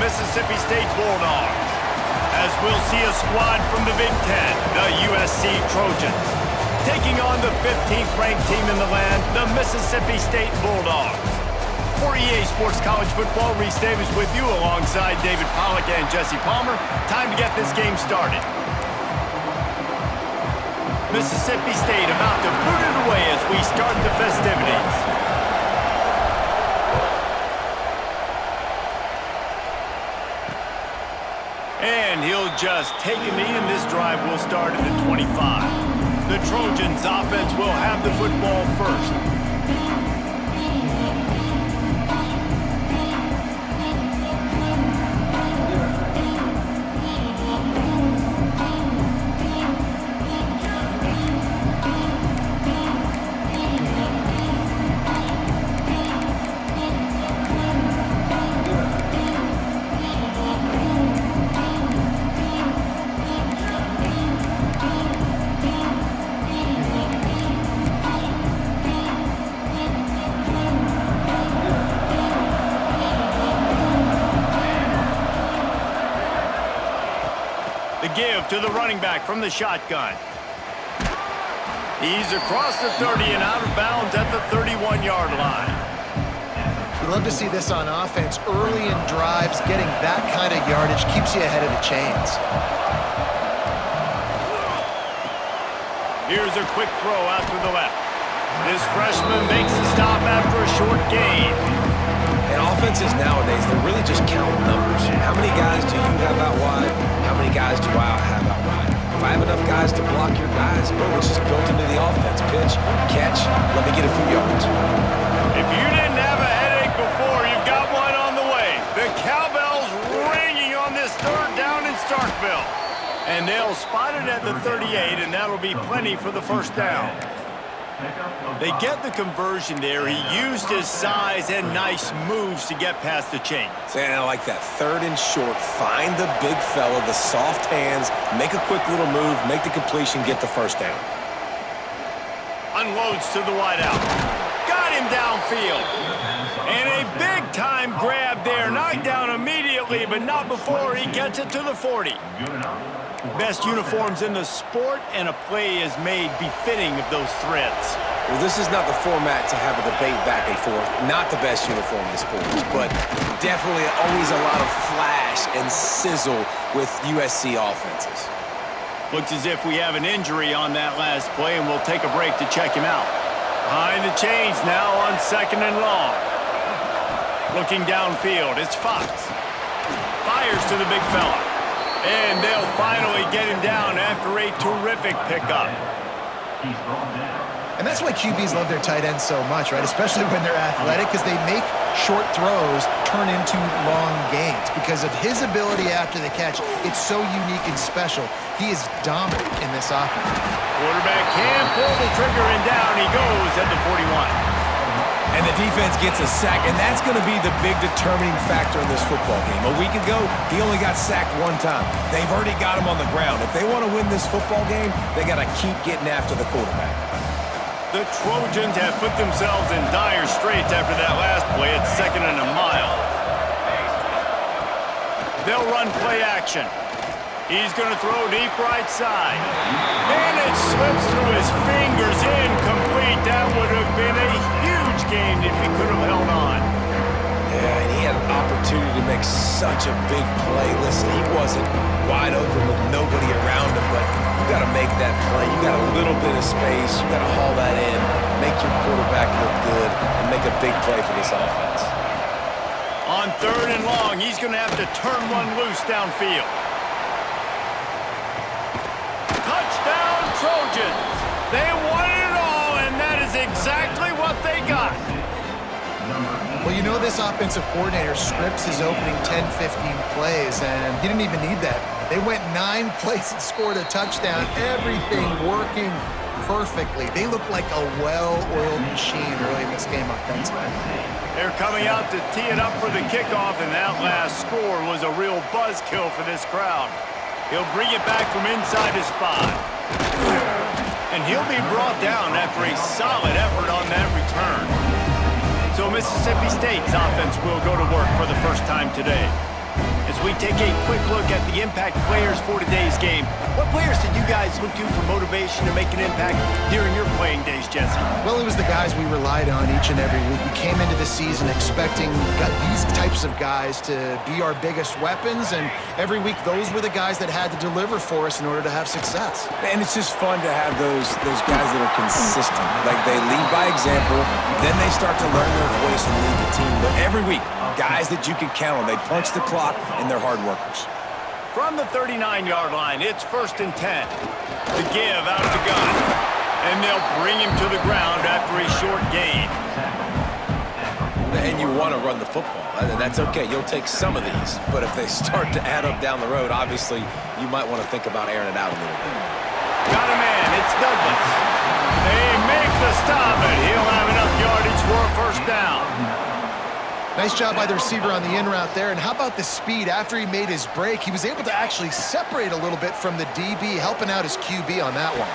Mississippi State Bulldogs, as we'll see a squad from the Big Ten, the USC Trojans, taking on the 15th ranked team in the land, the Mississippi State Bulldogs. For EA Sports College Football, Reese Davis with you alongside David Pollack and Jesse Palmer. Time to get this game started. Mississippi State about to boot it away as we start the festivities. And he'll just take a knee, and this drive will start at the 25. The Trojans offense will have the football first. Give to the running back from the shotgun. He's across the 30 and out of bounds at the 31-yard line. We love to see this on offense. Early in drives, getting that kind of yardage keeps you ahead of the chains. Here's a quick throw out to the left. This freshman makes the stop after a short gain. And offenses nowadays, they're really just counting numbers. How many guys do you have out wide? How many guys do I have out wide? If I have enough guys to block your guys, boom, it's just built into the offense. Pitch, catch, let me get a few yards. If you didn't have a headache before, you've got one on the way. The cowbell's ringing on this third down in Starkville. And they'll spot it at the 38, and that'll be plenty for the first down. They get the conversion there. He used his size and nice moves to get past the chains. And I like that. Third and short. Find the big fella, the soft hands, make a quick little move, make the completion, get the first down. Unloads to the wideout. Got him downfield. And a big-time grab there. Knocked down immediately, but not before he gets it to the 40. Best uniforms in the sport, and a play is made befitting of those threads. Well, this is not the format to have a debate back and forth. Not the best uniform in the sport, but definitely always a lot of flash and sizzle with USC offenses. Looks as if we have an injury on that last play, and we'll take a break to check him out. Behind the chains now on 2nd and long. Looking downfield, it's Fox. Fires to the big fella. And they'll finally get him down after a terrific pickup. And that's why QBs love their tight ends so much, right? Especially when they're athletic, because they make short throws turn into long gains. Because of his ability after the catch, it's so unique and special. He is dominant in this offense. Quarterback can pull the trigger, and down he goes at the 41. And the defense gets a sack, and that's going to be the big determining factor in this football game. A week ago, he only got sacked one time. They've already got him on the ground. If they want to win this football game, they got to keep getting after the quarterback. The Trojans have put themselves in dire straits after that last play at 2nd and a mile. They'll run play action. He's going to throw deep right side. And it slips through his fingers, incomplete. That would have been a huge gain if he could have held on. Yeah, and he had an opportunity to make such a big play. Listen, he wasn't wide open with nobody around him, but you got to make that play. You got a little bit of space. You got to haul that in, make your quarterback look good, and make a big play for this offense. On 3rd and long, he's going to have to turn one loose downfield. Touchdown, Trojans. They won it all, and that is exactly what they got. Well, you know this offensive coordinator scripts his opening 10, 15 plays, and he didn't even need that. They went 9 plays and scored a touchdown. Everything working perfectly. They look like a well-oiled machine early in this game offensively. They're coming out to tee it up for the kickoff, and that last score was a real buzzkill for this crowd. He'll bring it back from inside his 5. And he'll be brought down after a solid effort on that return. So Mississippi State's offense will go to work for the first time today. As we take a quick look at the impact players for today's game, what players did you guys look to for motivation to make an impact during your playing days, Jesse? Well, it was the guys we relied on each and every week. We came into the season expecting these types of guys to be our biggest weapons, and every week those were the guys that had to deliver for us in order to have success. And it's just fun to have those guys that are consistent. Like, they lead by example, then they start to learn their voice and lead the team. But every week, guys that you can count on. They punch the clock, and they're hard workers. From the 39-yard line, it's 1st and 10. The give out of the gun. And they'll bring him to the ground after a short gain. And you want to run the football, and that's okay. You'll take some of these. But if they start to add up down the road, obviously, you might want to think about airing it out a little bit. Got a man. It's Douglas. They make the stop, and he'll have enough yardage for a 1st down. Nice job by the receiver on the in route there. And how about the speed? After he made his break, he was able to actually separate a little bit from the DB, helping out his QB on that one.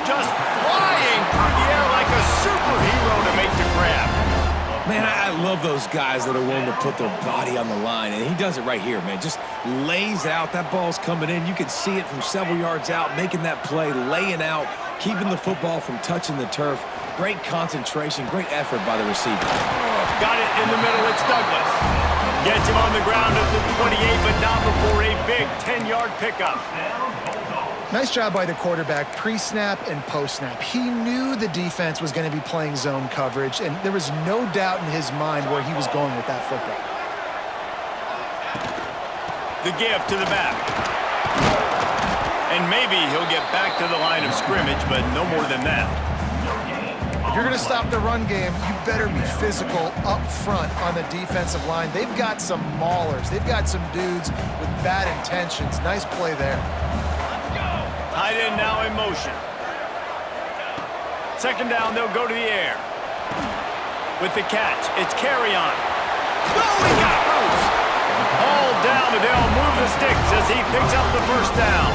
Just flying through the air like a superhero to make the grab. Man, I love those guys that are willing to put their body on the line, and he does it right here, man. Just lays out. That ball's coming in. You can see it from several yards out, making that play, laying out, keeping the football from touching the turf. Great concentration, great effort by the receiver. Got it in the middle. It's Douglas. Gets him on the ground at the 28, but not before a big 10-yard pickup. Nice job by the quarterback, pre-snap and post-snap. He knew the defense was going to be playing zone coverage, and there was no doubt in his mind where he was going with that football. The give to the back. And maybe he'll get back to the line of scrimmage, but no more than that. If you're going to stop the run game, you better be physical up front on the defensive line. They've got some maulers. They've got some dudes with bad intentions. Nice play there. Tight end now in motion. 2nd down, they'll go to the air. With the catch, it's carry-on. Oh, he got loose. All down, and they'll move the sticks as he picks up the 1st down.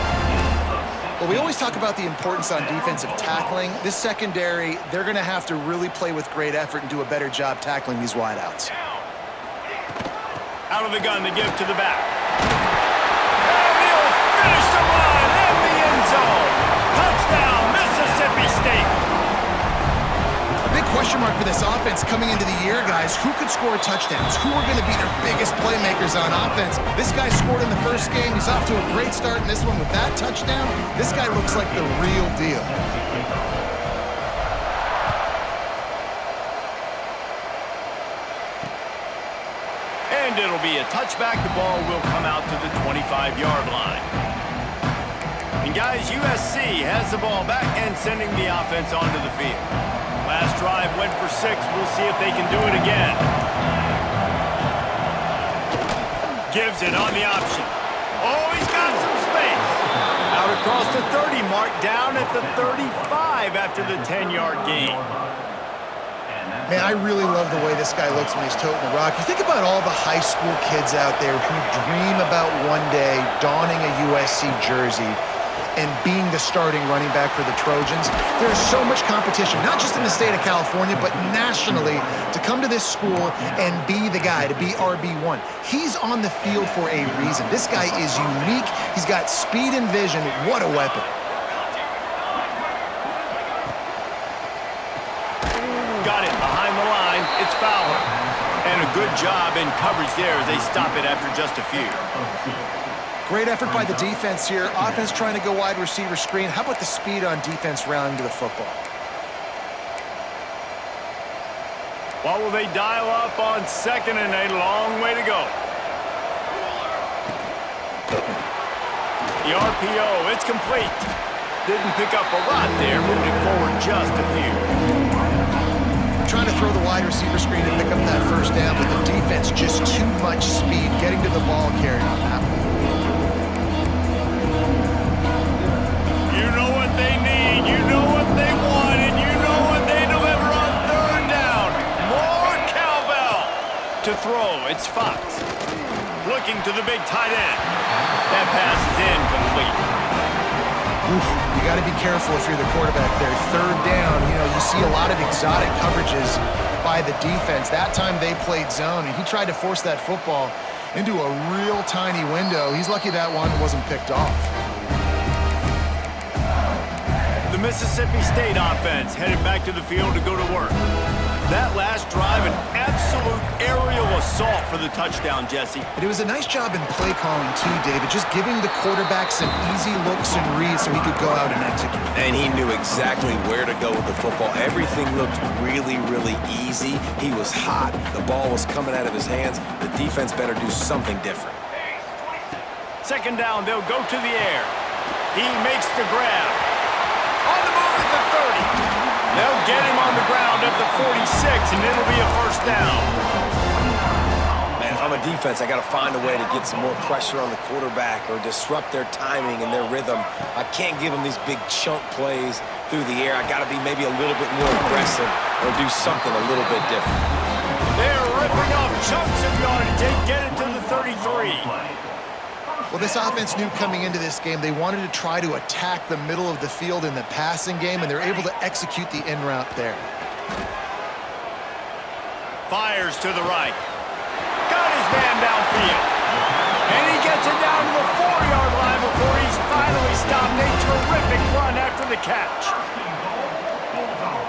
Well, we always talk about the importance on defensive tackling. This secondary, they're going to have to really play with great effort and do a better job tackling these wideouts. Out of the gun, to give to the back. And he'll finish the run in the end zone. Touchdown, Mississippi State. A big question mark for this offense coming into the year, guys. Who could score touchdowns? Who are going to be their biggest playmakers on offense? This guy scored in the 1st game. He's off to a great start in this one with that touchdown. This guy looks like the real deal. And it'll be a touchback. The ball will come out to the 25-yard line. And guys, USC has the ball back and sending the offense onto the field. Last drive went for 6. We'll see if they can do it again. Gives it on the option. Oh, he's got some space. Out across the 30 mark, down at the 35 after the 10-yard gain. Man, I really love the way this guy looks when he's toting the rock. You think about all the high school kids out there who dream about one day donning a USC jersey and being the starting running back for the Trojans. There's so much competition, not just in the state of California, but nationally, to come to this school and be the guy, to be RB1. He's on the field for a reason. This guy is unique. He's got speed and vision. What a weapon. Got it behind the line. It's Fowler. And a good job in coverage there as they stop it after just a few. Great effort by the defense here. Offense trying to go wide receiver screen. How about the speed on defense rallying to the football? What will they dial up on 2nd and a long way to go? The RPO, it's complete. Didn't pick up a lot there, moving forward just a few. Trying to throw the wide receiver screen to pick up that 1st down, but the defense just too much speed getting to the ball carrier on that one. You know what they need, you know what they want, and you know what they deliver on 3rd down. More cowbell. To throw, it's Fox. Looking to the big tight end. That pass is incomplete. Oof, you got to be careful if you're the quarterback there. 3rd down, you see a lot of exotic coverages by the defense. That time they played zone, and he tried to force that football into a real tiny window. He's lucky that one wasn't picked off. The Mississippi State offense headed back to the field to go to work. That last drive, an absolute aerial assault for the touchdown, Jesse. But it was a nice job in play calling too, David, just giving the quarterback some easy looks and reads so he could go out and execute. And he knew exactly where to go with the football. Everything looked really, really easy. He was hot. The ball was coming out of his hands. The defense better do something different. Second down, they'll go to the air. He makes the grab. On the move at the 30. They'll get him on the ground at the 46, and it'll be a first down. Man, if I'm a defense, I got to find a way to get some more pressure on the quarterback or disrupt their timing and their rhythm. I can't give them these big chunk plays through the air. I got to be maybe a little bit more aggressive or do something a little bit different. They're ripping off chunks of yardage. They get it to the 33. Well, this offense knew coming into this game they wanted to try to attack the middle of the field in the passing game, and they're able to execute the in route there. Fires to the right. Got his man downfield. And he gets it down to the 4-yard line before he's finally stopped. A terrific run after the catch.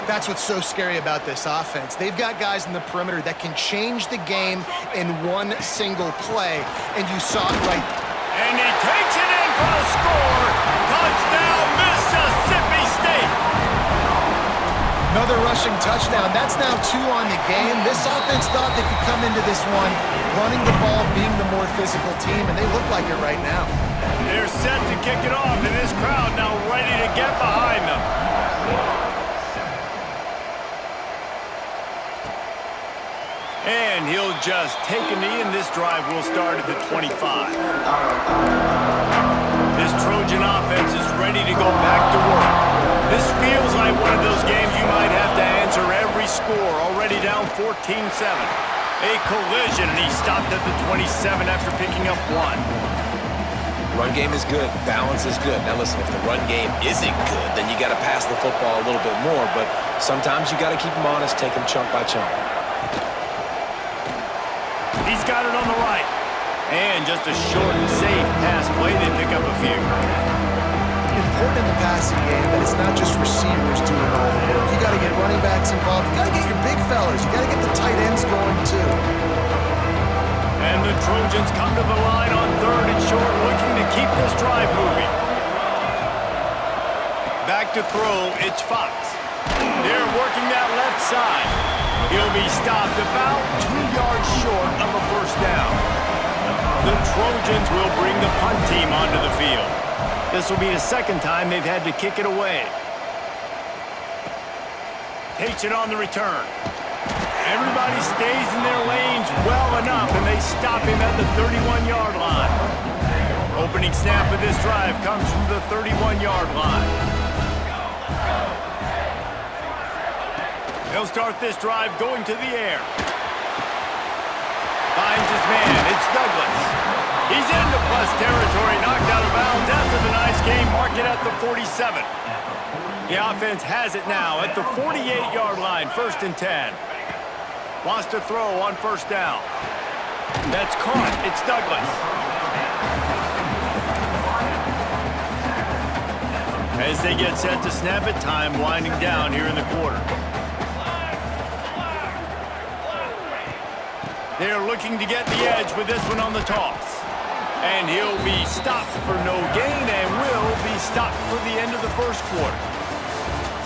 That's what's so scary about this offense. They've got guys in the perimeter that can change the game in one single play, and you saw it right. And he takes it in for a score. Touchdown, Mississippi State. Another rushing touchdown. That's now 2 on the game. This offense thought they could come into this one running the ball, being the more physical team, and they look like it right now. They're set to kick it off, and this crowd now ready to get behind them. And he'll just take a knee, and this drive will start at the 25. This Trojan offense is ready to go back to work. This feels like one of those games you might have to answer every score, already down 14-7. A collision, and he stopped at the 27 after picking up 1. Run game is good. Balance is good. Now listen, if the run game isn't good, then you got to pass the football a little bit more, but sometimes you got to keep them honest, take them chunk by chunk. He's got it on the right. And just a short and safe pass play. They pick up a few. Important in the passing game that it's not just receivers doing all the work. You got to get running backs involved. You got to get your big fellas. You got to get the tight ends going too. And the Trojans come to the line on 3rd and short, looking to keep this drive moving. Back to throw, it's Fox. They're working that left side. He'll be stopped about 2 yards short of a first down. The Trojans will bring the punt team onto the field. This will be the second time they've had to kick it away. Takes it on the return. Everybody stays in their lanes well enough, and they stop him at the 31-yard line. Opening snap of this drive comes from the 31-yard line. They'll start this drive going to the air. Finds his man. It's Douglas. He's into plus territory, knocked out of bounds after the nice game. Mark it at the 47. The offense has it now at the 48-yard line, 1st and 10. Wants to throw on first down. That's caught. It's Douglas. As they get set to snap it, time winding down here in the quarter. They're looking to get the edge with this one on the toss. And he'll be stopped for no gain and will be stopped for the end of the first quarter.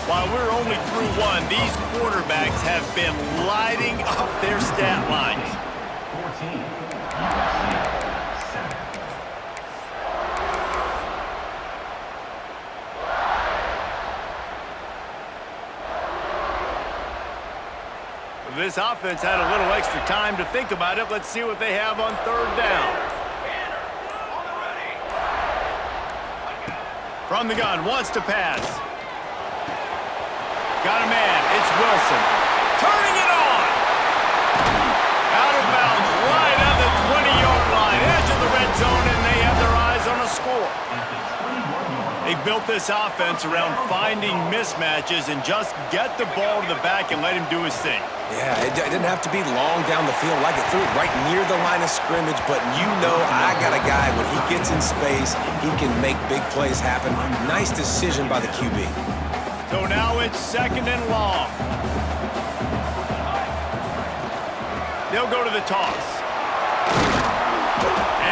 While we're only through 1, these quarterbacks have been lighting up their stat lines. 14. This offense had a little extra time to think about it. Let's see what they have on 3rd down. From the gun, wants to pass. Got a man, it's Wilson. Turning it on! Out of bounds, right at the 20-yard line, edge of the red zone, and they have their eyes on a score. They've built this offense around finding mismatches and just get the ball to the back and let him do his thing. Yeah, it didn't have to be long down the field. Like it threw it right near the line of scrimmage, but you know I got a guy, when he gets in space, he can make big plays happen. Nice decision by the QB. So now it's 2nd and long. They'll go to the toss.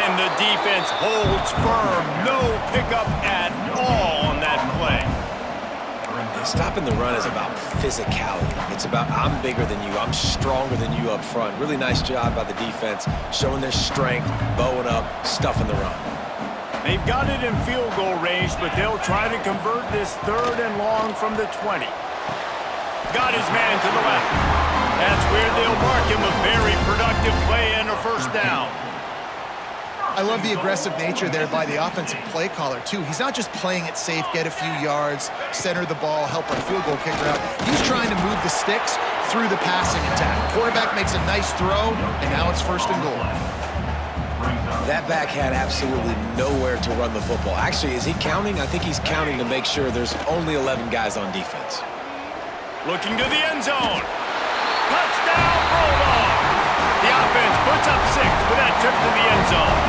And the defense holds firm. No pickup at all on that play. Stopping the run is about physicality. It's about I'm bigger than you, I'm stronger than you up front. Really nice job by the defense, showing their strength, bowing up, stuffing the run. They've got it in field goal range, but they'll try to convert this 3rd and long from the 20. Got his man to the left. That's where they'll mark him. A very productive play and a 1st down. I love the aggressive nature there by the offensive play caller, too. He's not just playing it safe, get a few yards, center the ball, help our field goal kicker out. He's trying to move the sticks through the passing attack. Quarterback makes a nice throw, and now it's 1st and goal. That back had absolutely nowhere to run the football. Actually, is he counting? I think he's counting to make sure there's only 11 guys on defense. Looking to the end zone. Touchdown, Bulldogs! The offense puts up 6 with that trip to the end zone.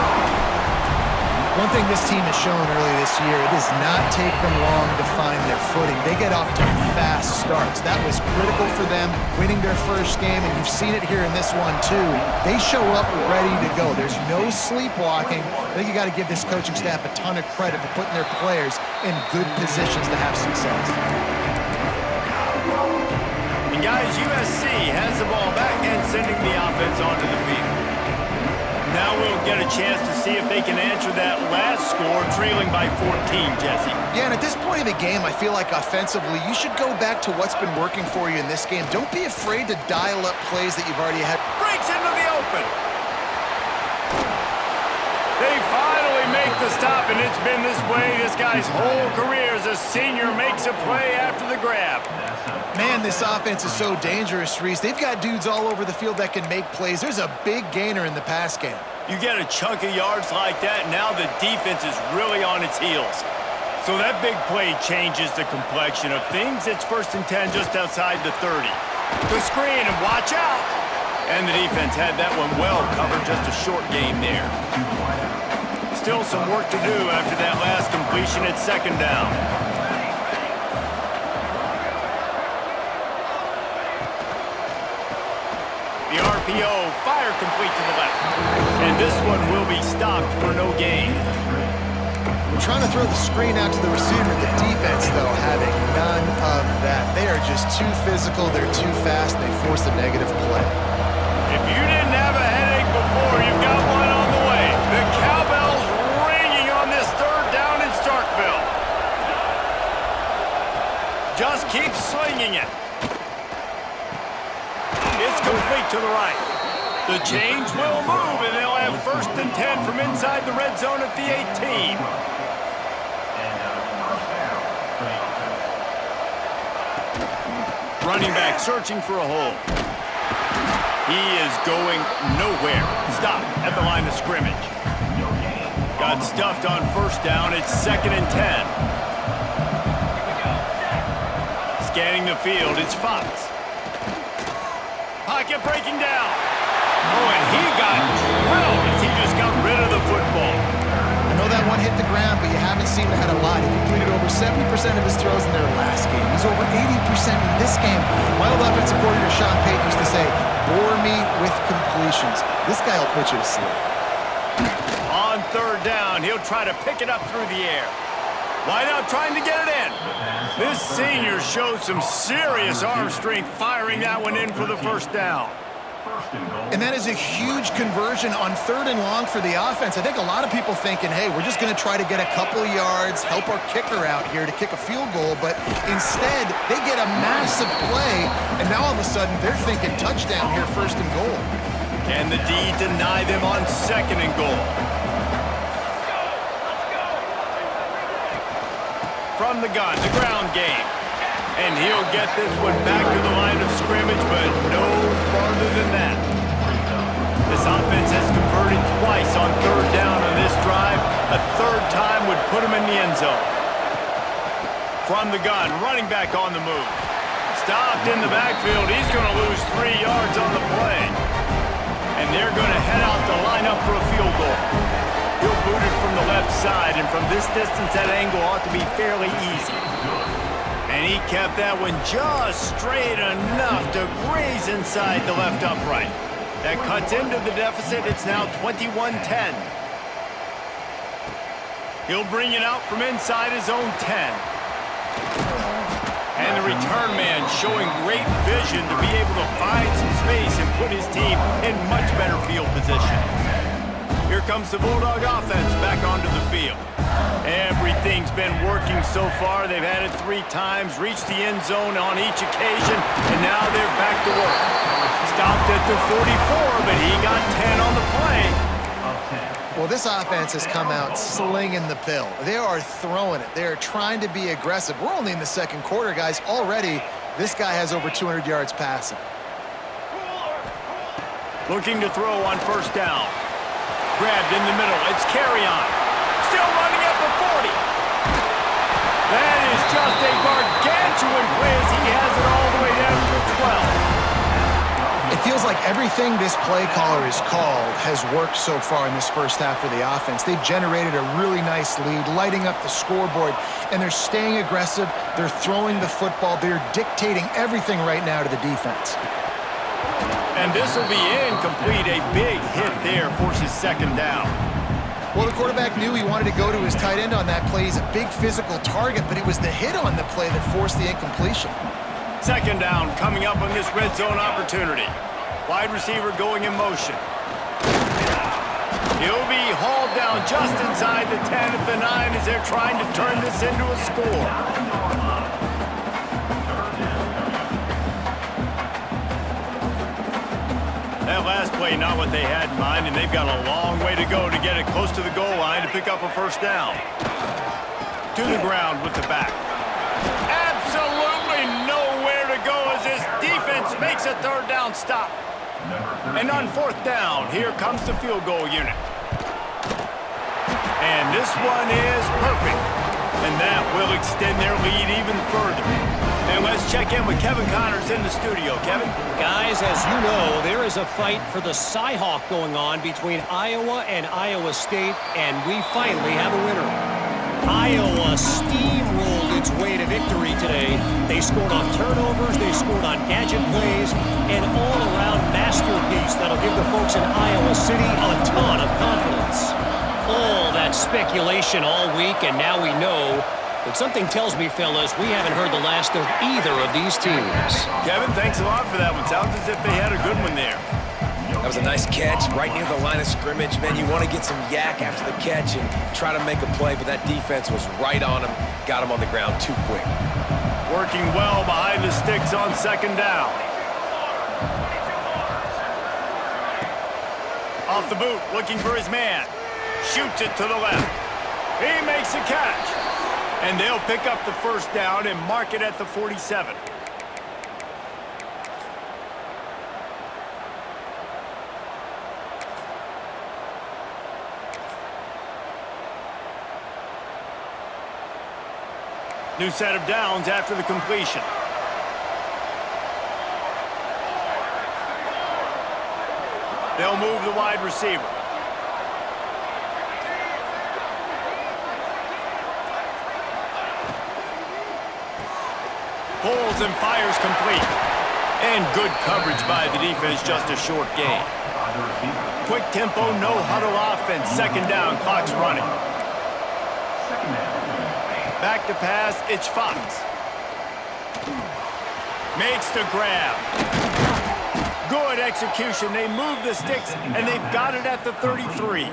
One thing this team has shown early this year, it does not take them long to find their footing. They get off to fast starts. That was critical for them, winning their 1st game, and you've seen it here in this one, too. They show up ready to go. There's no sleepwalking. I think you got to give this coaching staff a ton of credit for putting their players in good positions to have success. And guys, USC has the ball back and sending the offense onto the field. Now we'll get a chance to see if they can answer that last score, trailing by 14, Jesse. Yeah, and at this point of the game, I feel like offensively, you should go back to what's been working for you in this game. Don't be afraid to dial up plays that you've already had. Breaks into the open. They finally make the stop, and it's been this way this guy's whole career as a senior makes a play after the grab. Man, this offense is so dangerous, Reese. They've got dudes all over the field that can make plays. There's a big gainer in the pass game. You get a chunk of yards like that, now the defense is really on its heels. So that big play changes the complexion of things. It's 1st and 10 just outside the 30. The screen, and watch out! And the defense had that one well covered, just a short game there. Still some work to do after that last completion at 2nd down. The RPO, fire complete to the left. And this one will be stopped for no gain. We're trying to throw the screen out to the receiver. The defense, though, having none of that. They are just too physical. They're too fast. They force a negative play. If you didn't have a headache before, you've got one on the way. The cowbell's ringing on this 3rd down in Starkville. Just keep slinging it. It's complete to the right. The chains will move, and they'll have 1st and 10 from inside the red zone at the 18. Running back searching for a hole. He is going nowhere. Stop at the line of scrimmage. Got stuffed on 1st down. It's 2nd and 10. Scanning the field, it's Fox. Pocket breaking down. Oh, and he got drilled as he just got rid of the football. I know that one hit the ground, but you haven't seen him had a lot. He completed over 70% of his throws in their last game. He's over 80% in this game. My old offensive coordinator, Sean Payton, used to say, bore me with completions. This guy will put you to sleep. On 3rd down, he'll try to pick it up through the air. Wide out trying to get it in. This senior showed some serious arm strength firing that one in for the 1st down. And that is a huge conversion on 3rd and long for the offense. I think a lot of people thinking, hey, we're just going to try to get a couple yards, help our kicker out here to kick a field goal. But instead, they get a massive play, and now all of a sudden they're thinking touchdown here, 1st and goal. Can the D deny them on 2nd and goal? From the gun, the ground game. And he'll get this one back to the line of scrimmage, but no farther than that. This offense has converted twice on 3rd down on this drive. A 3rd time would put him in the end zone. from the gun, running back on the move. Stopped in the backfield. He's going to lose 3 yards on the play. And they're going to head out to line up for a field goal. He'll boot it from the left side, and from this distance, that angle ought to be fairly easy. And he kept that one just straight enough to graze inside the left upright. That cuts into the deficit. It's now 21-10. He'll bring it out from inside his own 10. And the return man showing great vision to be able to find some space and put his team in much better field position. Here comes the Bulldog offense back onto the field. Everything's been working so far. They've had it 3 times, reached the end zone on each occasion, and now they're back to work. Stopped at the 44, but he got 10 on the play. Well, this offense has come out slinging the pill. They are throwing it. They are trying to be aggressive. We're only in the second quarter, guys. Already, this guy has over 200 yards passing. Looking to throw on first down. Grabbed in the middle. It's carry-on. Still running at the 40. That is just a gargantuan play as he has it all the way down to the 12. It feels like everything this play caller has called has worked so far in this first half for the offense. They've generated a really nice lead, lighting up the scoreboard, and they're staying aggressive. They're throwing the football. They're dictating everything right now to the defense. And this will be incomplete. A big hit there forces second down. Well, the quarterback knew he wanted to go to his tight end on that play. He's a big physical target, but it was the hit on the play that forced the incompletion. Second down coming up on this red zone opportunity. Wide receiver going in motion. He'll be hauled down just inside the 10 at the 9 as they're trying to turn this into a score. That last play, not what they had in mind, and they've got a long way to go to get it close to the goal line to pick up a first down. To the ground with the back. Absolutely nowhere to go as this defense makes a third down stop. And on fourth down, here comes the field goal unit. And this one is perfect. And that will extend their lead even further. And let's check in with Kevin Connors in the studio. Kevin? Guys, as you know, there is a fight for the Cy-Hawk going on between Iowa and Iowa State, and we finally have a winner. Iowa steamrolled its way to victory today. They scored on turnovers, they scored on gadget plays, an all-around masterpiece that'll give the folks in Iowa City a ton of confidence. All that speculation all week, and now we know. But something tells me, fellas, we haven't heard the last of either of these teams. Kevin, thanks a lot for that one. Sounds as if they had a good one there. That was a nice catch right near the line of scrimmage. Man, you want to get some yak after the catch and try to make a play, but that defense was right on him, got him on the ground too quick. Working well behind the sticks on second down. Off the boot, looking for his man. Shoots it to the left. He makes a catch. And they'll pick up the first down and mark it at the 47. New set of downs after the completion. They'll move the wide receiver. Pulls and fires complete. And good coverage by the defense, just a short gain. Quick tempo, no huddle offense. Second down, clock's running. Back to pass, it's Fox. Makes the grab. Good execution. They move the sticks, and they've got it at the 33.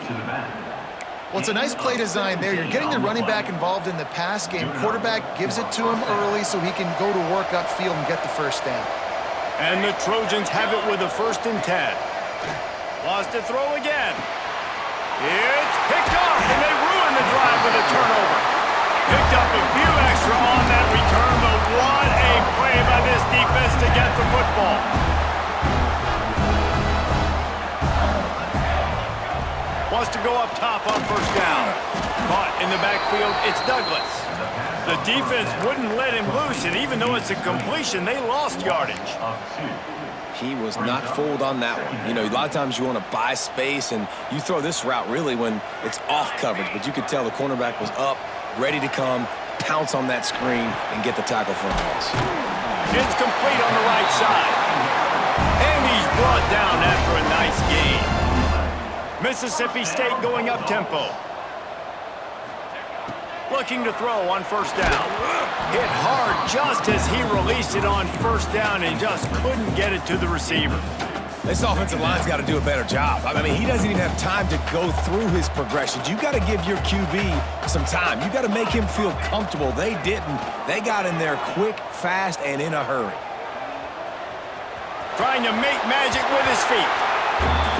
Well, it's a nice play design there. You're getting the running back involved in the pass game. Quarterback gives it to him early so he can go to work upfield and get the first down. And the Trojans have it with a 1st and 10. Lost to throw again. It's picked off, and they ruin the drive with a turnover. Picked up a few extra on that return, but what a play by this defense to get the football. Wants to go up top on first down. Caught in the backfield, it's Douglas. The defense wouldn't let him loose, and even though it's a completion, they lost yardage. He was not fooled on that one. You know, a lot of times you want to buy space, and you throw this route really when it's off coverage, but you could tell the cornerback was up, ready to come, pounce on that screen, and get the tackle for a loss. It's complete on the right side. And he's brought down after a nice gain. Mississippi State going up tempo. Looking to throw on first down. Hit hard just as he released it on first down and just couldn't get it to the receiver. This offensive line's got to do a better job. I mean, he doesn't even have time to go through his progressions. You got to give your QB some time. You got to make him feel comfortable. They didn't. They got in there quick, fast, and in a hurry. Trying to make magic with his feet.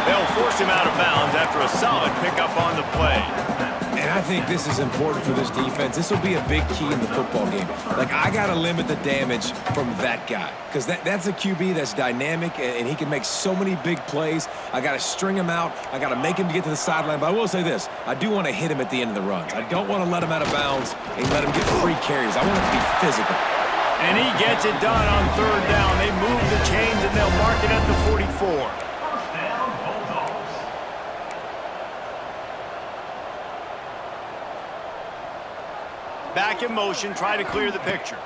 They'll force him out of bounds after a solid pickup on the play. And I think this is important for this defense. This will be a big key in the football game. Like, I got to limit the damage from that guy because that's a QB that's dynamic, and he can make so many big plays. I got to string him out. I got to make him get to the sideline. But I will say this. I do want to hit him at the end of the runs. I don't want to let him out of bounds and let him get free carries. I want it to be physical. And he gets it done on third down. They move the chains, and they'll mark it at the 44. Back in motion, try to clear the picture.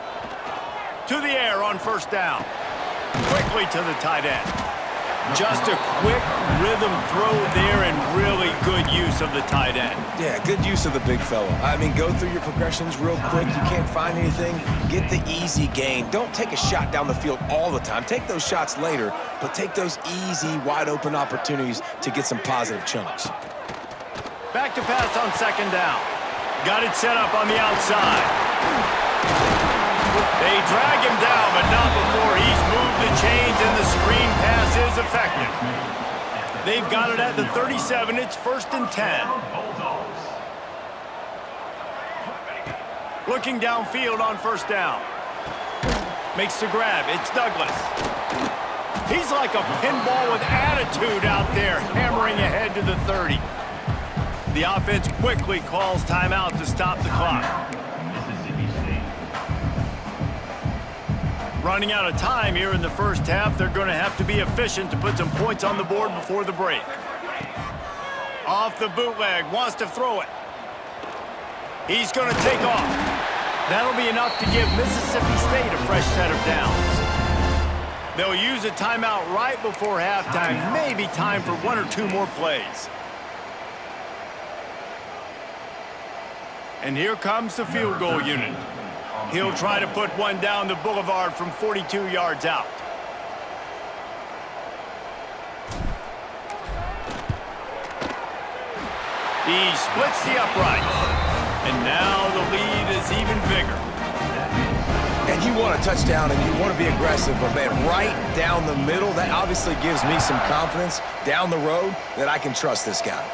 To the air on first down. Quickly to the tight end. Just a quick rhythm throw there and really good use of the tight end. Yeah, good use of the big fella. I mean, go through your progressions real quick. You can't find anything, get the easy gain. Don't take a shot down the field all the time. Take those shots later, but take those easy, wide-open opportunities to get some positive chunks. Back to pass on second down. Got it set up on the outside. They drag him down, but not before he's moved the chains, and the screen pass is effective. They've got it at the 37. It's 1st and 10. Looking downfield on first down. Makes the grab. It's Douglas. He's like a pinball with attitude out there, hammering ahead to the 30. The offense quickly calls timeout to stop the clock. Running out of time here in the first half. They're going to have to be efficient to put some points on the board before the break. Off the bootleg, wants to throw it. He's going to take off. That'll be enough to give Mississippi State a fresh set of downs. They'll use a timeout right before halftime. Maybe time for 1 or 2 more plays. And here comes the field goal unit. He'll try to put one down the boulevard from 42 yards out. He splits the uprights. And now the lead is even bigger. And you want a touchdown and you want to be aggressive, but man, right down the middle, that obviously gives me some confidence down the road that I can trust this guy.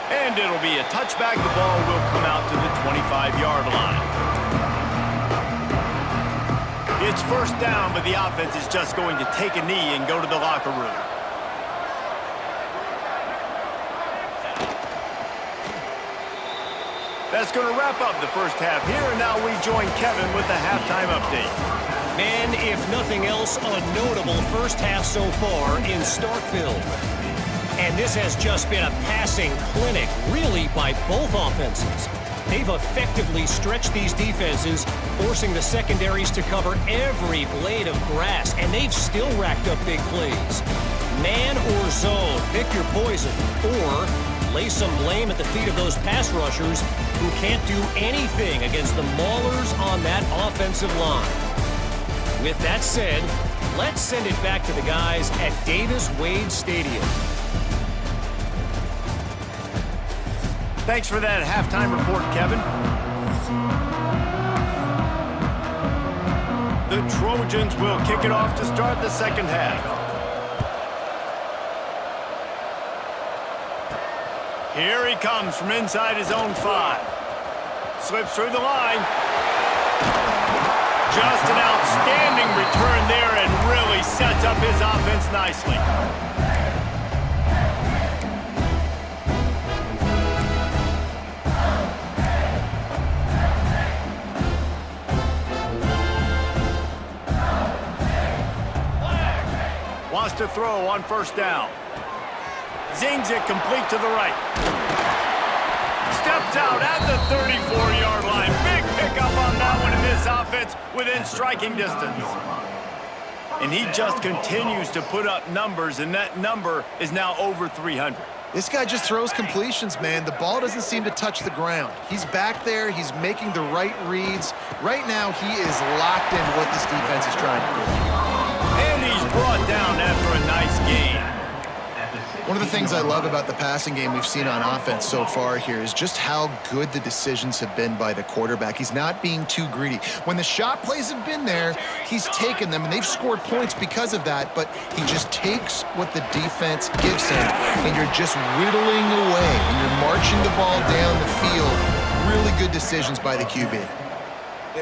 And it'll be a touchback. The ball will come out to the 25-yard line. It's first down, but the offense is just going to take a knee and go to the locker room. That's going to wrap up the first half here, and now we join Kevin with the halftime update. Man, if nothing else, a notable first half so far in Starkville. And this has just been a passing clinic, really, by both offenses. They've effectively stretched these defenses, forcing the secondaries to cover every blade of grass, and they've still racked up big plays. Man or zone, pick your poison, or lay some blame at the feet of those pass rushers who can't do anything against the maulers on that offensive line. With that said, let's send it back to the guys at Davis-Wade Stadium. Thanks for that halftime report, Kevin. The Trojans will kick it off to start the second half. Here he comes from inside his own 5. Slips through the line. Just an outstanding return there and really sets up his offense nicely. to throw on first down. Zings it complete to the right. Steps out at the 34-yard line. Big pickup on that one in this offense within striking distance. And he just continues to put up numbers, and that number is now over 300. This guy just throws completions, man. The ball doesn't seem to touch the ground. He's back there. He's making the right reads. Right now, he is locked into what this defense is trying to do. And he's brought down after a nice gain. One of the things I love about the passing game we've seen on offense so far here is just how good the decisions have been by the quarterback. He's not being too greedy. When the shot plays have been there, he's taken them, and they've scored points because of that, but he just takes what the defense gives him, and you're just whittling away, and you're marching the ball down the field. Really good decisions by the QB.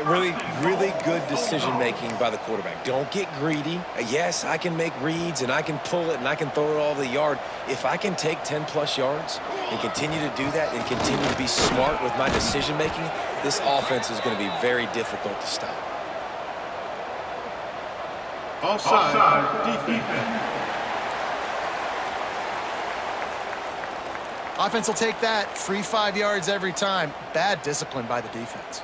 Really, really good decision-making by the quarterback. Don't get greedy. Yes, I can make reads, and I can pull it, and I can throw it all the yard. If I can take 10-plus yards and continue to do that and continue to be smart with my decision-making, this offense is going to be very difficult to stop. Offside, defense. Offense will take that. Free 5 yards every time. Bad discipline by the defense.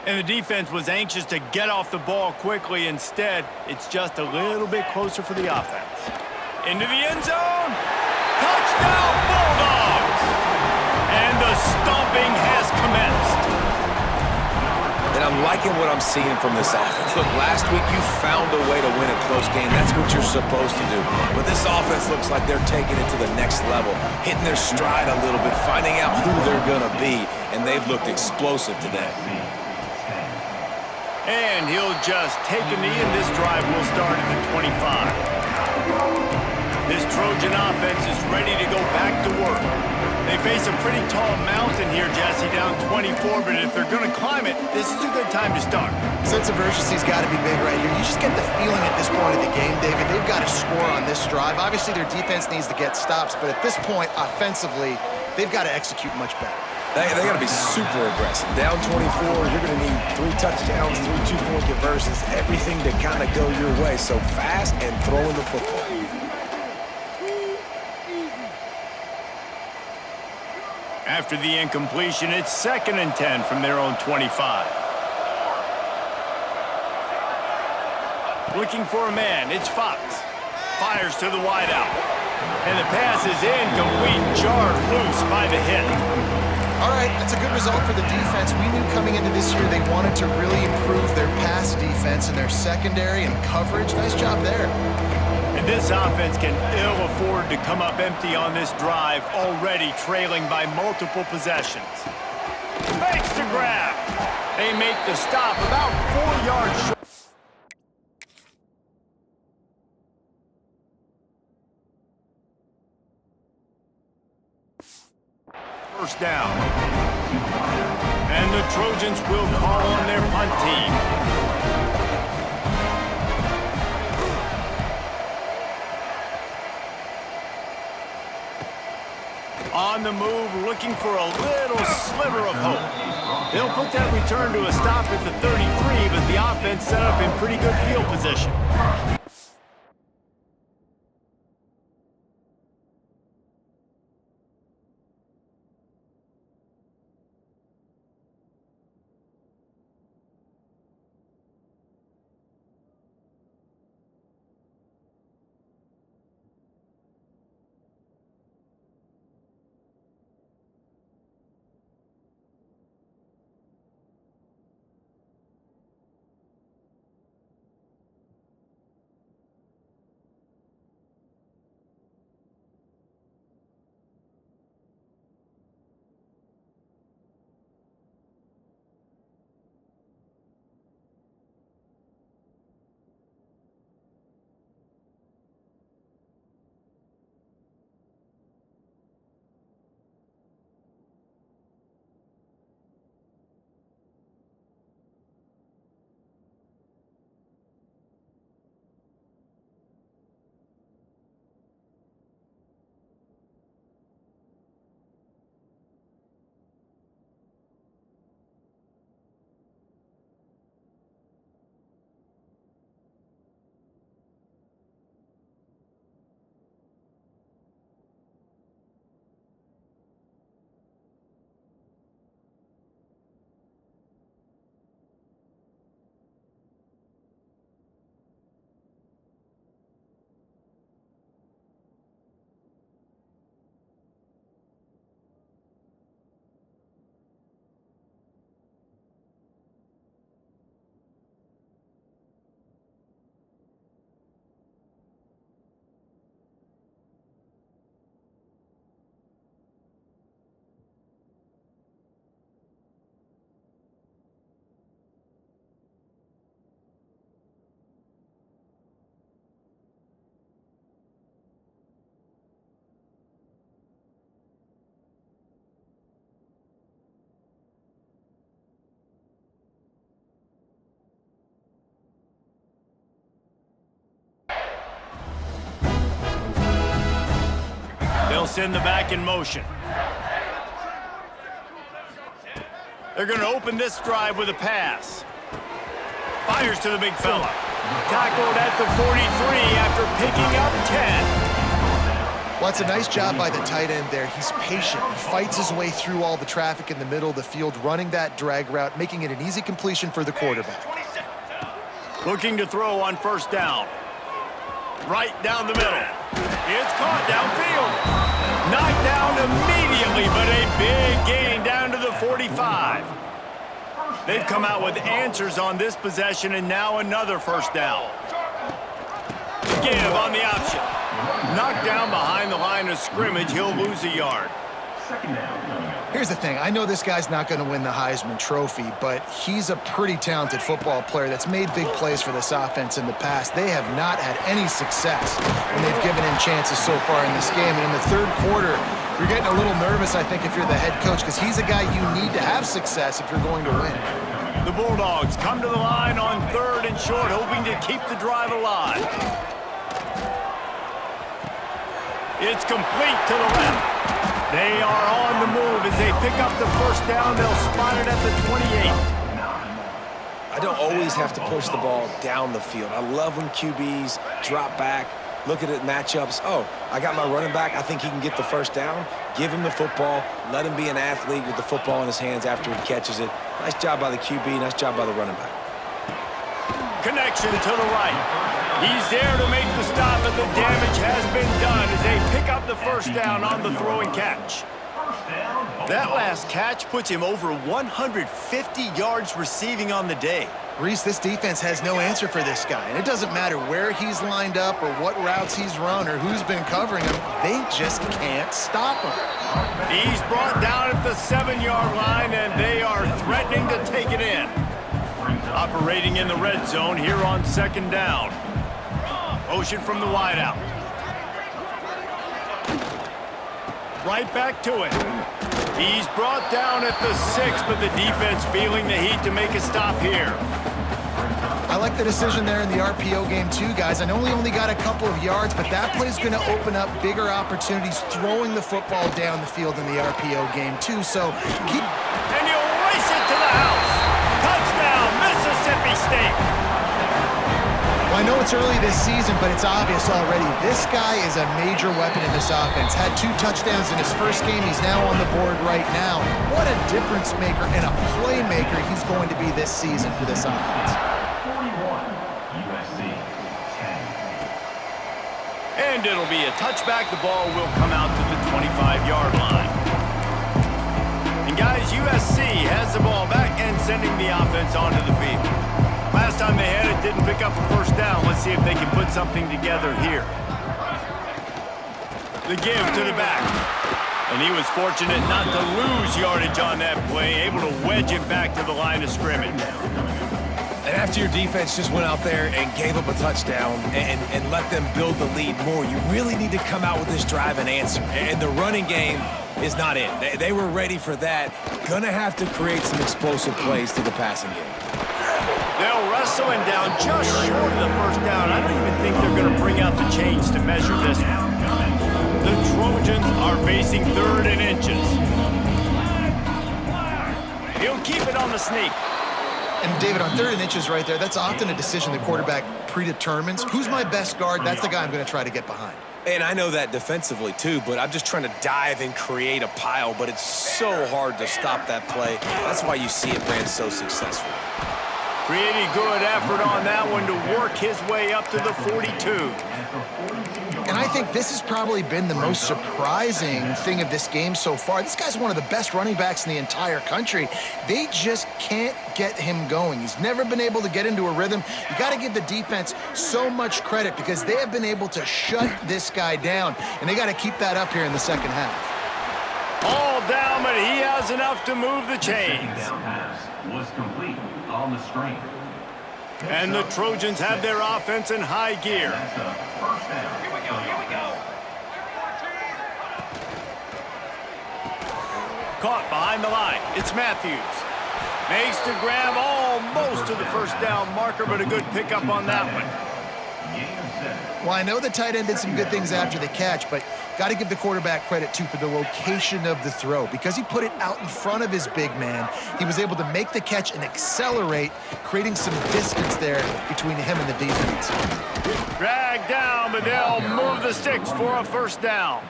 And the defense was anxious to get off the ball quickly. Instead, it's just a little bit closer for the offense. Into the end zone. Touchdown, Bulldogs! And the stomping has commenced. And I'm liking what I'm seeing from this offense. Look, last week you found a way to win a close game. That's what you're supposed to do. But this offense looks like they're taking it to the next level, hitting their stride a little bit, finding out who they're going to be, and they've looked explosive today. And he'll just take a knee, and this drive will start at the 25. This Trojan offense is ready to go back to work. They face a pretty tall mountain here, Jesse, down 24, but if they're going to climb it, this is a good time to start. Sense of urgency's got to be big right here. You just get the feeling at this point of the game, David, they've got to score on this drive. Obviously, their defense needs to get stops, but at this point, offensively, they've got to execute much better. They got to be super aggressive. Down 24, you're going to need 3 touchdowns, 3 two-point conversions, everything to kind of go your way. So fast and throwing the football. After the incompletion, it's 2nd and 10 from their own 25. Looking for a man, it's Fox. Fires to the wideout. And the pass is incomplete, jarred loose by the hit. All right, that's a good result for the defense. We knew coming into this year they wanted to really improve their pass defense and their secondary and coverage. Nice job there. And this offense can ill afford to come up empty on this drive, already trailing by multiple possessions. Makes the grab. They make the stop about 4 yards short. First down. And the Trojans will call on their punt team. On the move, looking for a little sliver of hope. They'll put that return to a stop at the 33, but the offense set up in pretty good field position. send the back in motion. They're going to open this drive with a pass. Fires to the big fella. Tackled at the 43 after picking up 10. Well, it's a nice job by the tight end there. He's patient. He fights his way through all the traffic in the middle of the field, running that drag route, making it an easy completion for the quarterback. Looking to throw on first down. Right down the middle. It's caught downfield. Knocked down immediately, but a big gain down to the 45. They've come out with answers on this possession, and now another first down. Give on the option. Knocked down behind the line of scrimmage. He'll lose a yard. Here's the thing. I know this guy's not going to win the Heisman Trophy, but he's a pretty talented football player that's made big plays for this offense in the past. They have not had any success when they've given him chances so far in this game. And in the third quarter, you're getting a little nervous, I think, if you're the head coach, because he's a guy you need to have success if you're going to win. The Bulldogs come to the line on 3rd and short, hoping to keep the drive alive. It's complete to the left. They are on the move as they pick up the first down. They'll spot it at the 28. I don't always have to push the ball down the field. I love when QBs drop back, look at it matchups. Oh, I got my running back. I think he can get the first down. Give him the football. Let him be an athlete with the football in his hands after he catches it. Nice job by the QB. Nice job by the running back. Connection to the right. He's there to make the stop, but the damage has been done as they pick up the first down on the throw and catch. That last catch puts him over 150 yards receiving on the day. Reese, this defense has no answer for this guy, and it doesn't matter where he's lined up or what routes he's run or who's been covering him. They just can't stop him. He's brought down at the 7-yard line, and they are threatening to take it in. Operating in the red zone here on 2nd down. Motion from the wideout. Right back to it. He's brought down at the 6, but the defense feeling the heat to make a stop here. I like the decision there in the RPO game too, guys. I know he only got a couple of yards, but that play's going to open up bigger opportunities throwing the football down the field in the RPO game too. So keep... And you'll race it to the house. Touchdown, Mississippi State. Well, I know it's early this season, but it's obvious already. This guy is a major weapon in this offense. Had 2 touchdowns in his first game. He's now on the board right now. What a difference maker and a playmaker he's going to be this season for this offense. 41, USC 10. And it'll be a touchback. The ball will come out to the 25-yard line. And guys, USC has the ball back and sending the offense onto the field. Last time they had it, didn't pick up a first down. Let's see if they can put something together here. The give to the back. And he was fortunate not to lose yardage on that play, able to wedge it back to the line of scrimmage. And after your defense just went out there and gave up a touchdown and let them build the lead more, you really need to come out with this drive and answer. And the running game is not it. They were ready for that. Gonna have to create some explosive plays to the passing game. They'll wrestle him down just short of the first down. I don't even think they're going to bring out the chains to measure this. The Trojans are facing 3rd and inches. He'll keep it on the sneak. And David, on 3rd and inches right there, that's often a decision the quarterback predetermines. Who's my best guard? That's the guy I'm going to try to get behind. And I know that defensively too, but I'm just trying to dive and create a pile, but it's so hard to stop that play. That's why you see it ran so successful. Pretty good effort on that one to work his way up to the 42. And I think this has probably been the most surprising thing of this game so far. This guy's one of the best running backs in the entire country. They just can't get him going. He's never been able to get into a rhythm. You got to give the defense so much credit because they have been able to shut this guy down, and they got to keep that up here in the second half. All down, but he has enough to move the chains. Was complete on the screen. And the Trojans have their offense in high gear. That's a first down. Here we go. Caught behind the line. It's Matthews. Makes the grab almost to the first down marker, but a good pickup on that one. Well, I know the tight end did some good things after the catch, but Got to give the quarterback credit, too, for the location of the throw. Because he put it out in front of his big man, he was able to make the catch and accelerate, creating some distance there between him and the defense. Drag down, but they'll move the sticks for a first down.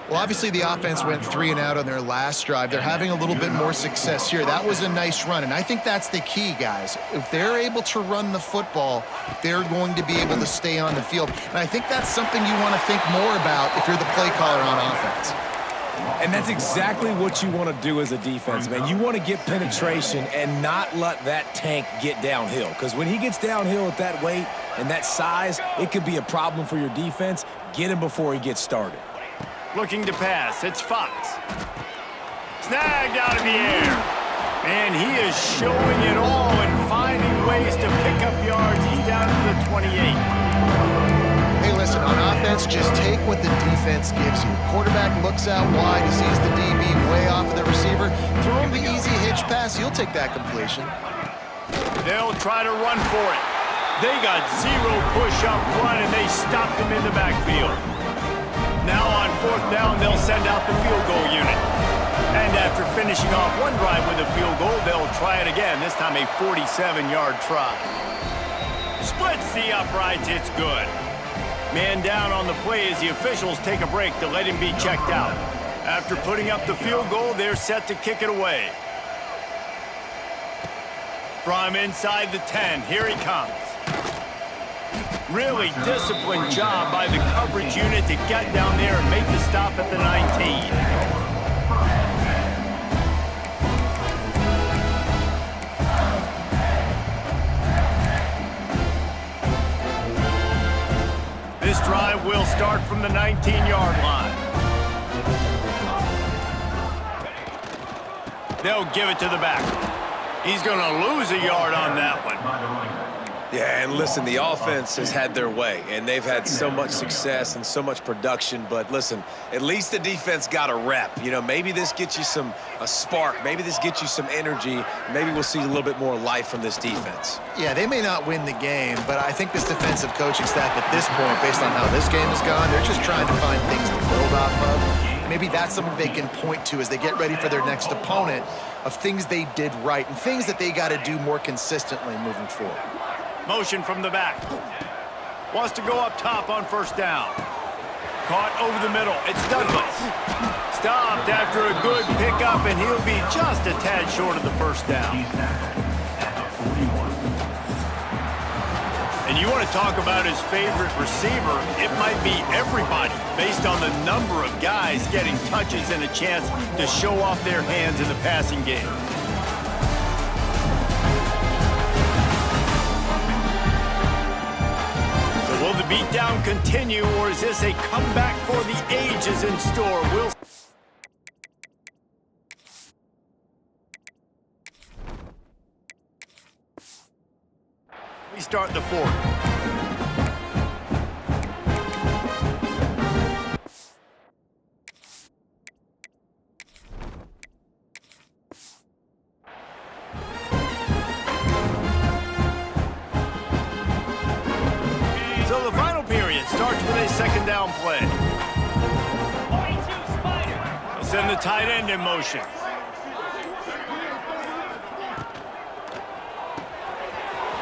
Well, obviously, the offense went 3 and out on their last drive. They're having a little bit more success here. That was a nice run, and I think that's the key, guys. If they're able to run the football, they're going to be able to stay on the field. And I think that's something you want to think more about if you're the play caller on offense. And that's exactly what you want to do as a defense, man. You want to get penetration and not let that tank get downhill. Because when he gets downhill at that weight and that size, it could be a problem for your defense. Get him before he gets started. Looking to pass, it's Fox. Snagged out of the air. And he is showing it all and finding ways to pick up yards. He's down to the 28. Hey, listen, on offense, just take what the defense gives you. Quarterback looks out wide, he sees the DB way off of the receiver. Throw him the easy hitch pass, you'll take that completion. They'll try to run for it. They got 0 push up front, and they stopped him in the backfield. Now on 4th down, they'll send out the field goal unit. And after finishing off one drive with a field goal, they'll try it again, this time a 47-yard try. Splits the uprights, it's good. Man down on the play as the officials take a break to let him be checked out. After putting up the field goal, they're set to kick it away. From inside the 10, here he comes. Really disciplined job by the coverage unit to get down there and make the stop at the 19. This drive will start from the 19-yard line. They'll give it to the back. He's going to lose a yard on that one. Yeah, and listen, the offense has had their way, and they've had so much success and so much production. But listen, at least the defense got a rep. You know, maybe this gets you a spark. Maybe this gets you some energy. Maybe we'll see a little bit more life from this defense. Yeah, they may not win the game, but I think this defensive coaching staff at this point, based on how this game has gone, they're just trying to find things to build off of. Maybe that's something they can point to as they get ready for their next opponent, of things they did right and things that they got to do more consistently moving forward. Motion from the back. Wants to go up top on 1st down. Caught over the middle. It's Douglas. Stopped after a good pickup, and he'll be just a tad short of the 1st down. And you want to talk about his favorite receiver, it might be everybody based on the number of guys getting touches and a chance to show off their hands in the passing game. Will the beatdown continue, or is this a comeback for the ages in store? We start the 4th. So the final period starts with a 2nd down play. They'll send the tight end in motion.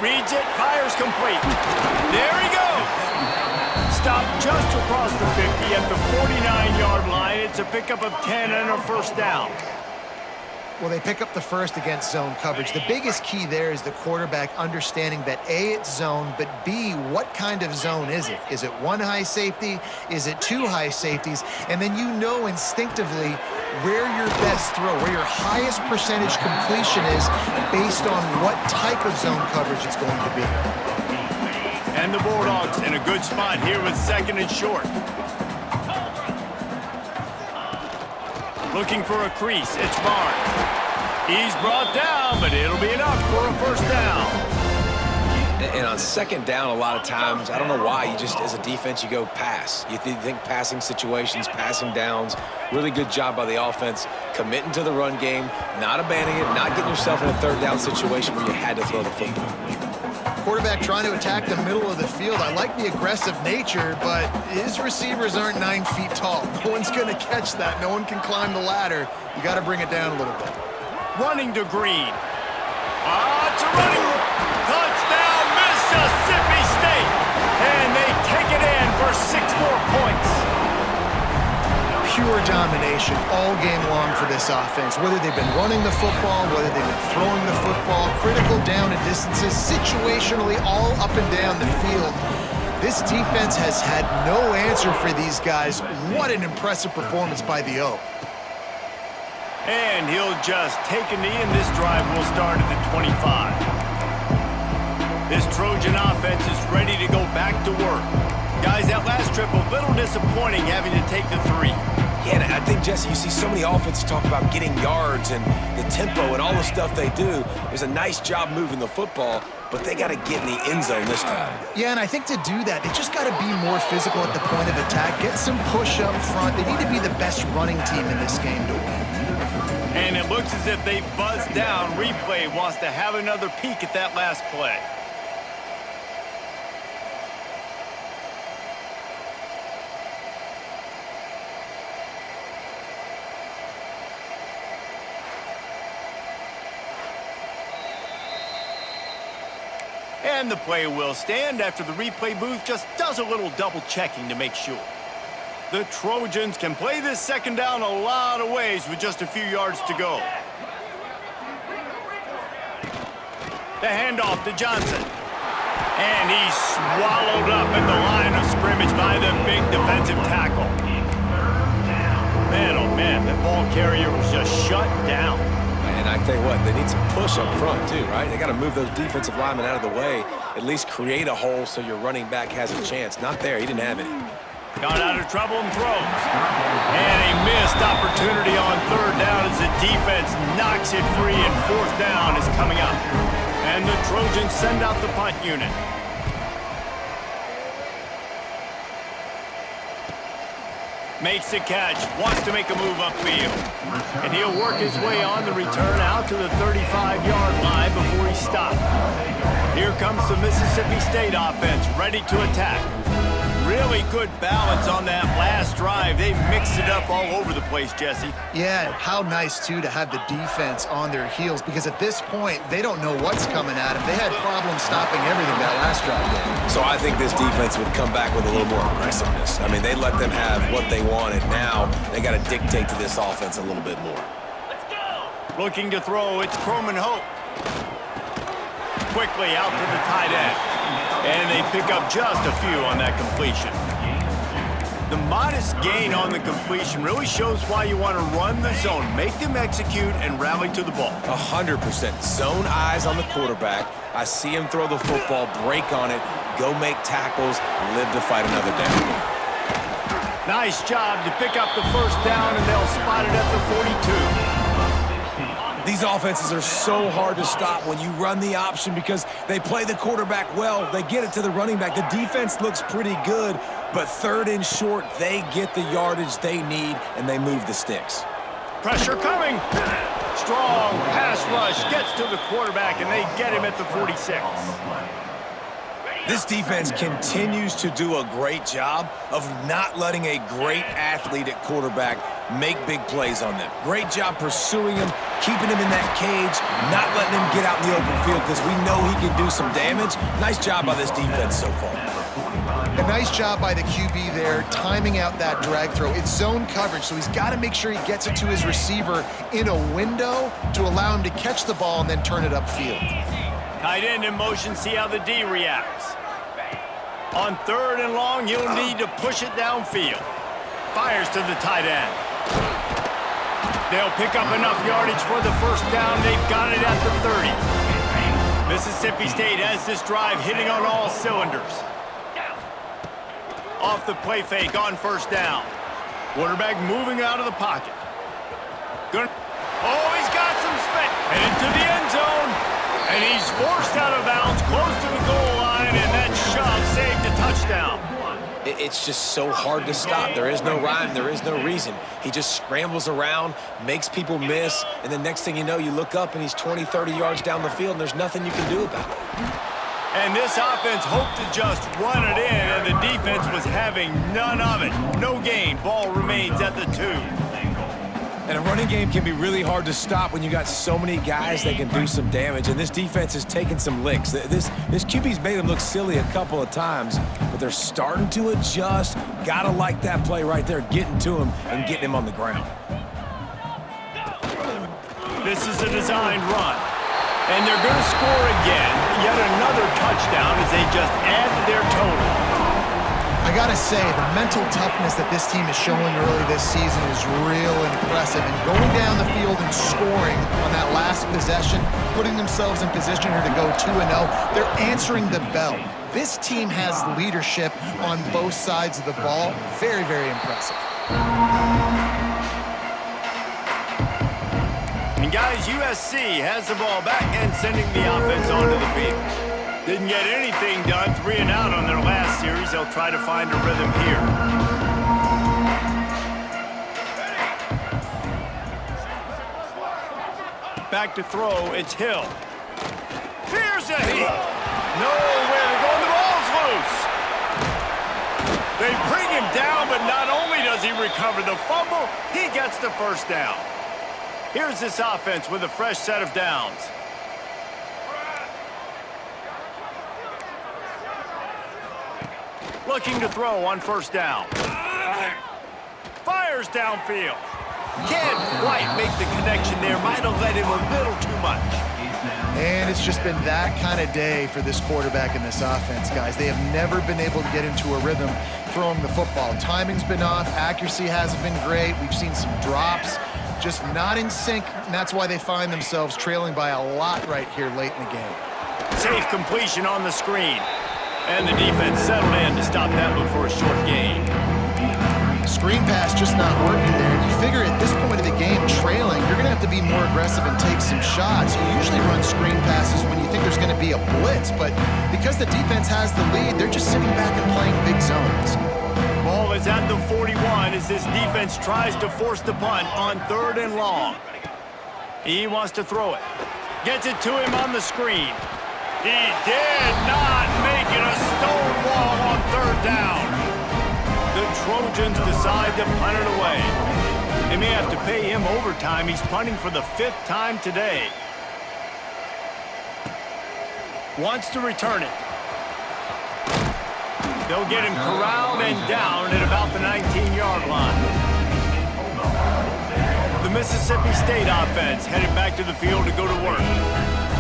Reads it, fires complete. There he goes. Stopped just across the 50 at the 49-yard line. It's a pickup of 10 and a 1st down. Well, they pick up the first against zone coverage. The biggest key there is the quarterback understanding that A, it's zone, but B, what kind of zone is it? Is it 1 high safety? Is it 2 high safeties? And then you know instinctively where your best throw, where your highest percentage completion is based on what type of zone coverage it's going to be. And the Bulldogs in a good spot here with 2nd and short. Looking for a crease, it's Barnes. He's brought down, but it'll be enough for a 1st down. And on 2nd down, a lot of times, I don't know why, you just, as a defense, you go pass. You think passing situations, passing downs. Really good job by the offense, committing to the run game, not abandoning it, not getting yourself in a 3rd down situation where you had to throw the football. quarterback trying to attack the middle of the field. I like the aggressive nature, but his receivers aren't 9 feet tall. No one's going to catch that. No one can climb the ladder. You got to bring it down a little bit. Running to Green. It's a running touchdown, Mississippi State. And they take it in for 6 more points. Pure domination all game long for this offense. Whether they've been running the football, whether they've been throwing the football, critical down and distances, situationally all up and down the field. This defense has had no answer for these guys. What an impressive performance by the O. And he'll just take a knee, and this drive will start at the 25. This Trojan offense is ready to go back to work. Guys, that last trip, a little disappointing having to take the 3. Yeah, and I think, Jesse, you see so many offenses talk about getting yards and the tempo and all the stuff they do. There's a nice job moving the football, but they got to get in the end zone this time. Yeah, and I think to do that, they just got to be more physical at the point of attack, get some push up front. They need to be the best running team in this game to win. And it looks as if they've buzzed down. Replay wants to have another peek at that last play. And the play will stand after the replay booth just does a little double checking to make sure. The Trojans can play this second down a lot of ways with just a few yards to go. The handoff to Johnson. And he's swallowed up at the line of scrimmage by the big defensive tackle. Man, oh man, that ball carrier was just shut down. And I tell you what, they need some push up front too, right? They got to move those defensive linemen out of the way, at least create a hole so your running back has a chance. Not there, he didn't have any. Got out of trouble and throws. And a missed opportunity on 3rd down as the defense knocks it free, and 4th down is coming up. And the Trojans send out the punt unit. Makes the catch, wants to make a move upfield. And he'll work his way on the return out to the 35-yard line before he stopped. Here comes the Mississippi State offense, ready to attack. Really good balance on that last drive. They mixed it up all over the place, Jesse. Yeah, how nice, too, to have the defense on their heels, because at this point, they don't know what's coming at them. They had problems stopping everything that last drive did. So I think this defense would come back with a little more aggressiveness. I mean, they let them have what they wanted. Now they got to dictate to this offense a little bit more. Let's go. Looking to throw, it's Croman Hope. Quickly out to the tight end. And they pick up just a few on that completion. The modest gain on the completion really shows why you want to run the zone, make them execute, and rally to the ball. 100%. Zone eyes on the quarterback. I see him throw the football, break on it, go make tackles, live to fight another down. Nice job to pick up the 1st down, and they'll spot it at the 42. These offenses are so hard to stop when you run the option because they play the quarterback well. They get it to the running back. The defense looks pretty good, but 3rd and short, they get the yardage they need, and they move the sticks. Pressure coming. Strong pass rush gets to the quarterback, and they get him at the 46. This defense continues to do a great job of not letting a great athlete at quarterback make big plays on them. Great job pursuing him, keeping him in that cage, not letting him get out in the open field because we know he can do some damage. Nice job by this defense so far. A nice job by the QB there, timing out that drag throw. It's zone coverage, so he's got to make sure he gets it to his receiver in a window to allow him to catch the ball and then turn it upfield. Tight end in motion, see how the D reacts. On 3rd and long, you'll need to push it downfield. Fires to the tight end. They'll pick up enough yardage for the 1st down. They've got it at the 30. Mississippi State has this drive hitting on all cylinders. Off the play fake on 1st down. Quarterback moving out of the pocket. Oh, he's got some space. And into the end zone. And he's forced out of bounds, close to the goal line, and that shove saved a touchdown. It's just so hard to stop. There is no rhyme. There is no reason. He just scrambles around, makes people miss, and the next thing you know, you look up and he's 20, 30 yards down the field, and there's nothing you can do about it. And this offense hoped to just run it in, and the defense was having none of it. No gain. Ball remains at the 2. And a running game can be really hard to stop when you got so many guys that can do some damage. And this defense has taken some licks. This QB's made them look silly a couple of times, but they're starting to adjust. Gotta like that play right there, getting to him and getting him on the ground. This is a designed run. And they're going to score again. Yet another touchdown as they just add to their total. I got to say, the mental toughness that this team is showing early this season is real impressive. And going down the field and scoring on that last possession, putting themselves in position here to go 2-0, they're answering the bell. This team has leadership on both sides of the ball. Very, very impressive. And guys, USC has the ball back and sending the offense onto the field. Didn't get anything done, 3 and out on their last series. They'll try to find a rhythm here. Back to throw, it's Hill. Here's a hit. Nowhere to go, and the ball's loose. They bring him down, but not only does he recover the fumble, he gets the first down. Here's this offense with a fresh set of downs. Looking to throw on first down. Fires downfield. Can't quite make the connection there. Might have let him a little too much. And it's just been that kind of day for this quarterback and this offense, guys. They have never been able to get into a rhythm throwing the football. Timing's been off. Accuracy hasn't been great. We've seen some drops. Just not in sync, and that's why they find themselves trailing by a lot right here late in the game. Safe completion on the screen. And the defense settled in to stop that one for a short gain. Screen pass just not working there. You figure at this point of the game, trailing, you're going to have to be more aggressive and take some shots. You usually run screen passes when you think there's going to be a blitz, but because the defense has the lead, they're just sitting back and playing big zones. Ball is at the 41 as this defense tries to force the punt on 3rd and long. He wants to throw it. Gets it to him on the screen. He did not make it a stone wall on 3rd down. The Trojans decide to punt it away. They may have to pay him overtime. He's punting for the 5th time today. Wants to return it. They'll get him corralled and down at about the 19-yard line. The Mississippi State offense headed back to the field to go to work.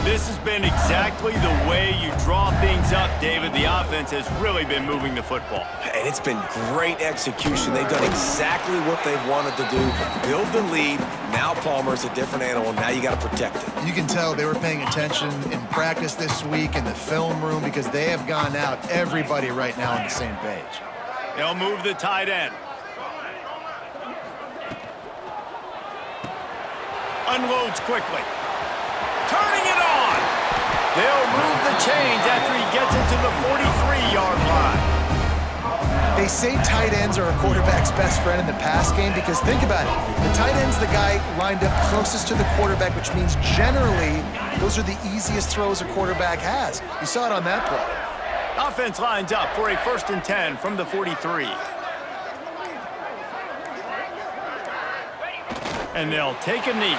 This has been exactly the way you draw things up, David. The offense has really been moving the football. And it's been great execution. They've done exactly what they've wanted to do. Build the lead. Now Palmer's a different animal. Now you got to protect it. You can tell they were paying attention in practice this week in the film room because they have gone out, everybody right now on the same page. They'll move the tight end. Unloads quickly. Turning it on. They'll move the chains after he gets it to the 43-yard line. They say tight ends are a quarterback's best friend in the pass game because think about it. The tight end's the guy lined up closest to the quarterback, which means generally those are the easiest throws a quarterback has. You saw it on that play. Offense lines up for a 1st and 10 from the 43. And they'll take a knee.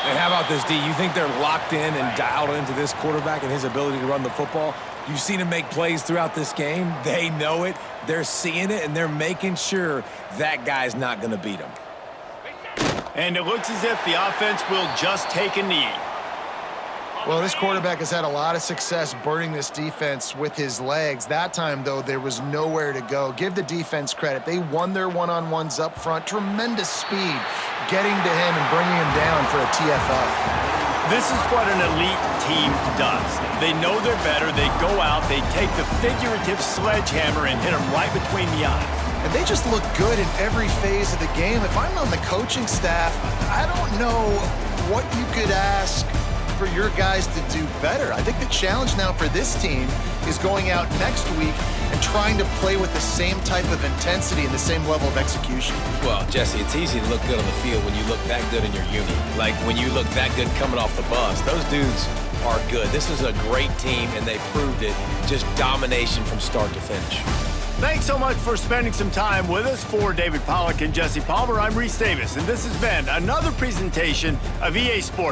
And how about this, D? You think they're locked in and dialed into this quarterback and his ability to run the football? You've seen him make plays throughout this game. They know it. They're seeing it, and they're making sure that guy's not going to beat him. And it looks as if the offense will just take a knee. Well, this quarterback has had a lot of success burning this defense with his legs. That time, though, there was nowhere to go. Give the defense credit. They won their one-on-ones up front. Tremendous speed getting to him and bringing him down for a TFL. This is what an elite team does. They know they're better. They go out. They take the figurative sledgehammer and hit them right between the eyes. And they just look good in every phase of the game. If I'm on the coaching staff, I don't know what you could ask for your guys to do better. I think the challenge now for this team is going out next week and trying to play with the same type of intensity and the same level of execution. Well, Jesse, it's easy to look good on the field when you look that good in your unit. Like when you look that good coming off the bus. Those dudes, are good. This is a great team, and they proved it. Just domination from start to finish. Thanks so much for spending some time with us. For David Pollack and Jesse Palmer, I'm Reese Davis, and this has been another presentation of EA Sports.